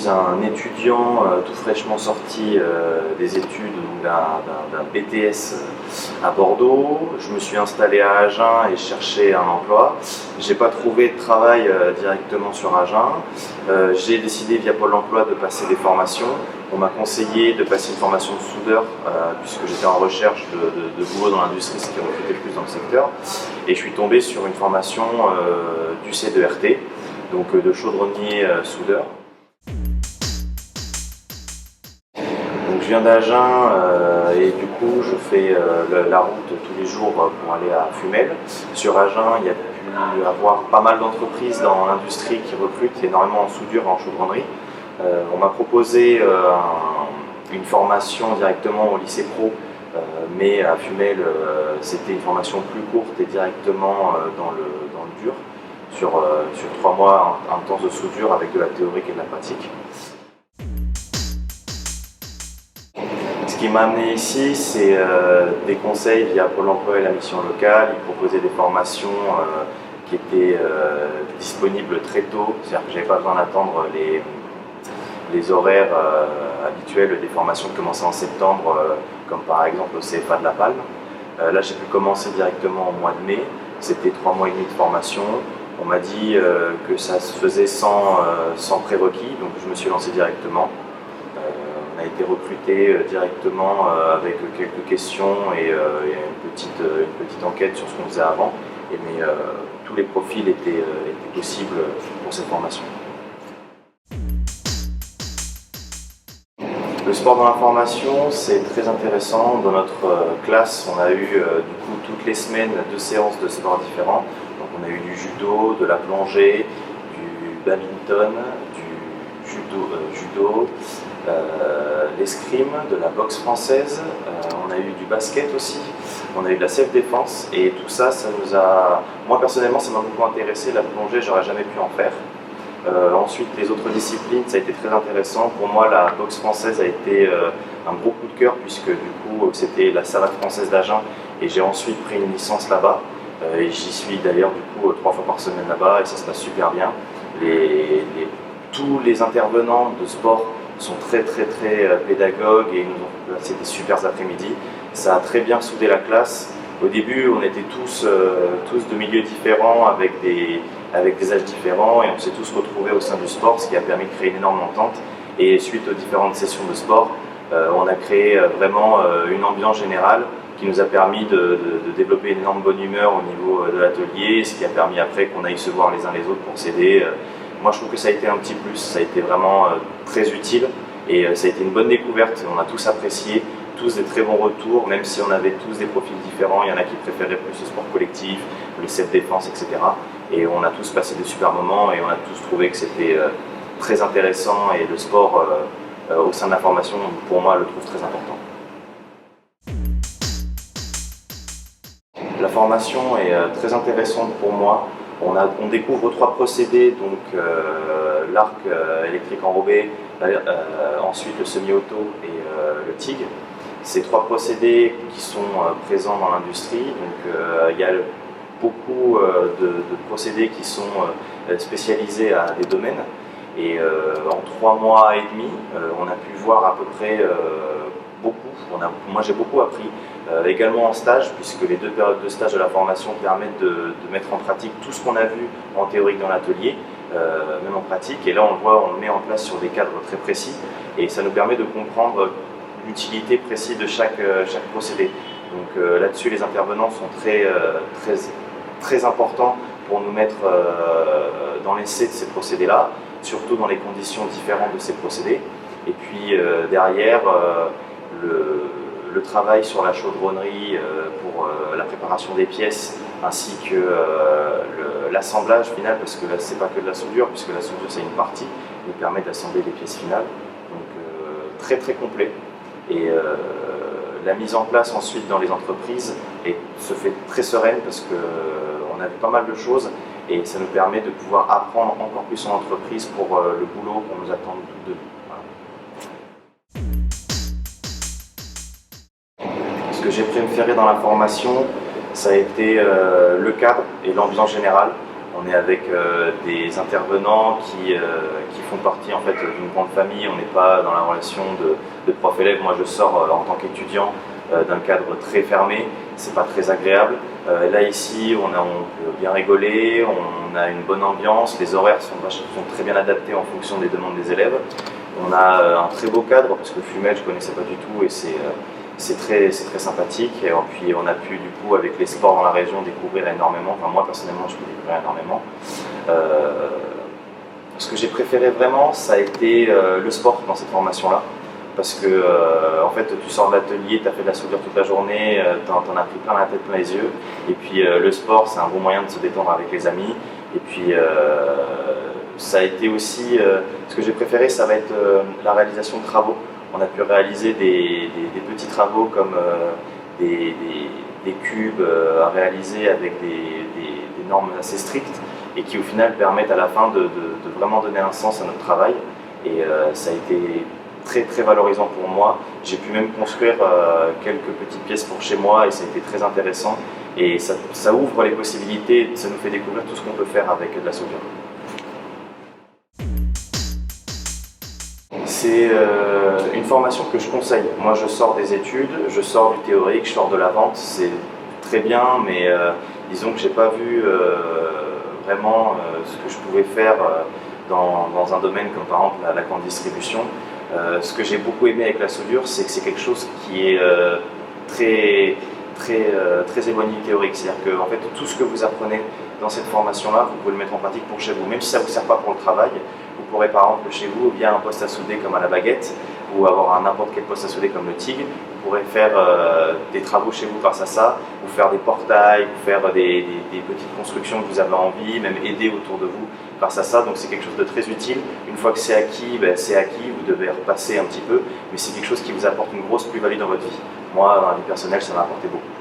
suis un étudiant tout fraîchement sorti des études d'un BTS à Bordeaux. Je me suis installé à Agen et cherchais un emploi. Je n'ai pas trouvé de travail directement sur Agen. J'ai décidé via Pôle emploi de passer des formations. On m'a conseillé de passer une formation de soudeur puisque j'étais en recherche de boulot dans l'industrie, ce qui recrutait le plus dans le secteur. Et je suis tombé sur une formation du C2RT, donc de chaudronnier soudeur. Donc je viens d'Agen et du coup je fais la route tous les jours pour aller à Fumel. Sur Agen, il y a pu avoir pas mal d'entreprises dans l'industrie qui recrutent énormément en soudure et en chaudronnerie. On m'a proposé une formation directement au lycée pro, mais à Fumel c'était une formation plus courte et directement dans le dur, sur 3 mois intenses de soudure avec de la théorique et de la pratique. Ce qui m'a amené ici, c'est des conseils via Pôle emploi et la mission locale. Ils proposaient des formations qui étaient disponibles très tôt, c'est-à-dire que je n'avais pas besoin d'attendre les horaires habituels des formations qui commençaient en septembre, comme par exemple au CFA de La Palme. Là, j'ai pu commencer directement au mois de mai. C'était 3 mois et demi de formation. On m'a dit que ça se faisait sans prérequis, donc je me suis lancé directement. On a été recruté directement avec quelques questions et une petite enquête sur ce qu'on faisait avant. Mais tous les profils étaient possibles pour cette formation. Le sport dans la formation, c'est très intéressant. Dans notre classe, on a eu du coup toutes les semaines 2 séances de sport différents. Donc on a eu du judo, de la plongée, du badminton, du judo, l'escrime, de la boxe française. On a eu du basket aussi. On a eu de la self-défense et tout ça, ça nous a... Moi personnellement, ça m'a beaucoup intéressé. La plongée, j'aurais jamais pu en faire. Ensuite, les autres disciplines, ça a été très intéressant. Pour moi, la boxe française a été un gros coup de cœur puisque du coup, c'était la Savate française d'Agen et j'ai ensuite pris une licence là-bas. Et j'y suis d'ailleurs du coup 3 fois par semaine là-bas et ça se passe super bien. Tous les intervenants de sport sont très pédagogues et nous ont passé des super après-midi. Ça a très bien soudé la classe. Au début, on était tous de milieux différents avec des âges différents et on s'est tous retrouvés au sein du sport, ce qui a permis de créer une énorme entente. Et suite aux différentes sessions de sport, on a créé vraiment une ambiance générale qui nous a permis de développer une énorme bonne humeur au niveau de l'atelier, ce qui a permis après qu'on aille se voir les uns les autres pour s'aider. Moi je trouve que ça a été un petit plus, ça a été vraiment très utile et ça a été une bonne découverte, on a tous apprécié, tous des très bons retours, même si on avait tous des profils différents, il y en a qui préféraient plus le sport collectif, les self-défense, etc. Et on a tous passé de super moments et on a tous trouvé que c'était très intéressant et le sport au sein de la formation, pour moi, le trouve très important. La formation est très intéressante pour moi. On découvre 3 procédés, donc l'arc électrique enrobé, ensuite le semi-auto et le TIG. Ces 3 procédés qui sont présents dans l'industrie. Donc il y a beaucoup de procédés qui sont spécialisés à des domaines. Et en 3 mois et demi, on a pu voir à peu près beaucoup. Moi j'ai beaucoup appris, également en stage, puisque les 2 périodes de stage de la formation permettent de mettre en pratique tout ce qu'on a vu en théorie dans l'atelier, même en pratique. Et là on le voit, on le met en place sur des cadres très précis et ça nous permet de comprendre l'utilité précise de chaque procédé. Donc là-dessus les intervenants sont très importants pour nous mettre dans l'essai de ces procédés-là, surtout dans les conditions différentes de ces procédés. Et puis derrière, le travail sur la chaudronnerie pour la préparation des pièces ainsi que l'assemblage final, parce que là c'est pas que de la soudure, puisque la soudure c'est une partie, qui nous permet d'assembler les pièces finales. Donc très complet. Et la mise en place ensuite dans les entreprises se fait très sereine parce qu'on a vu pas mal de choses et ça nous permet de pouvoir apprendre encore plus en entreprise pour le boulot qu'on nous attend de nous. Ce que j'ai préféré dans la formation, ça a été le cadre et l'ambiance générale. On est avec des intervenants qui font partie en fait d'une grande famille. On n'est pas dans la relation de prof-élève. Moi, je sors en tant qu'étudiant d'un cadre très fermé. C'est pas très agréable. Là ici, on peut bien rigoler. On a une bonne ambiance. Les horaires sont très bien adaptés en fonction des demandes des élèves. On a un très beau cadre parce que Fumel, je connaissais pas du tout et c'est très sympathique. Et puis on a pu du coup avec les sports dans la région découvrir énormément. Enfin moi personnellement je peux découvrir énormément. Ce que j'ai préféré vraiment ça a été le sport dans cette formation là. Parce que en fait tu sors de l'atelier, tu as fait de la soudure toute la journée, tu en as pris plein la tête, plein les yeux. Et puis le sport c'est un bon moyen de se détendre avec les amis. Et puis ça a été aussi, ce que j'ai préféré ça va être la réalisation de travaux. On a pu réaliser des petits travaux comme des cubes à réaliser avec des normes assez strictes et qui au final permettent à la fin de vraiment donner un sens à notre travail. Et ça a été très valorisant pour moi. J'ai pu même construire quelques petites pièces pour chez moi et ça a été très intéressant. Et ça ouvre les possibilités, ça nous fait découvrir tout ce qu'on peut faire avec de la soudure. C'est une formation que je conseille. Moi je sors des études, je sors du théorique, je sors de la vente, c'est très bien, mais disons que j'ai pas vu vraiment ce que je pouvais faire dans un domaine comme par exemple la grande distribution. Ce que j'ai beaucoup aimé avec la soudure, c'est que c'est quelque chose qui est très éloigné du théorique. C'est-à-dire que en fait, tout ce que vous apprenez dans cette formation-là, vous pouvez le mettre en pratique pour chez vous. Même si ça ne vous sert pas pour le travail, vous pourrez par exemple chez vous, via un poste à souder comme à la baguette, ou avoir n'importe quel poste à souder comme le TIG, vous pourrez faire des travaux chez vous grâce à ça, vous faire des portails, vous faire des petites constructions que vous avez envie, même aider autour de vous grâce à ça. Donc c'est quelque chose de très utile. Une fois que c'est acquis, c'est acquis, vous devez repasser un petit peu, mais c'est quelque chose qui vous apporte une grosse plus-value dans votre vie. Moi, dans la vie personnelle, ça m'a apporté beaucoup.